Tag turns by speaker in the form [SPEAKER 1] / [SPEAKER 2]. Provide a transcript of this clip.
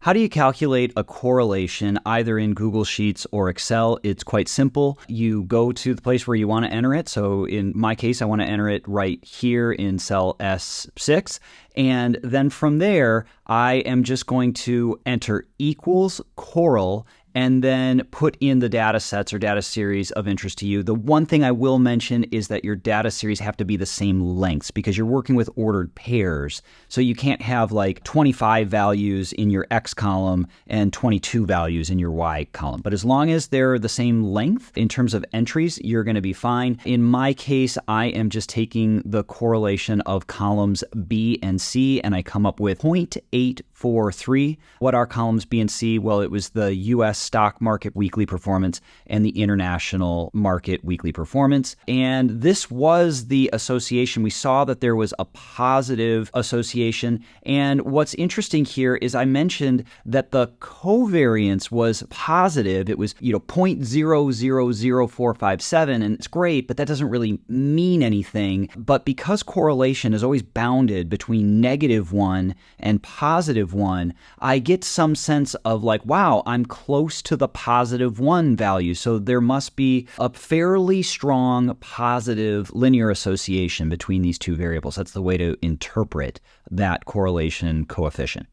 [SPEAKER 1] How do you calculate a correlation either in Google Sheets or Excel? It's quite simple. You go to the place where you want to enter it. So in my case, I want to enter it right here in cell S6. And then from there, I am just going to enter equals CORREL and then put in the data sets or data series of interest to you. The one thing I will mention is that your data series have to be the same lengths because you're working with ordered pairs. So you can't have like 25 values in your X column and 22 values in your Y column. But as long as they're the same length in terms of entries, you're going to be fine. In my case, I am just taking the correlation of columns B and C, and I come up with 0.843. What are columns B and C? Well, it was the US stock market weekly performance and the international market weekly performance. And this was the association. We saw that there was a positive association. And what's interesting here is I mentioned that the covariance was positive. It was, 0.000457, and it's great, but that doesn't really mean anything. But because correlation is always bounded between -1 and +1, I get some sense of like, wow, I'm close to the +1 value. So there must be a fairly strong positive linear association between these two variables. That's the way to interpret that correlation coefficient.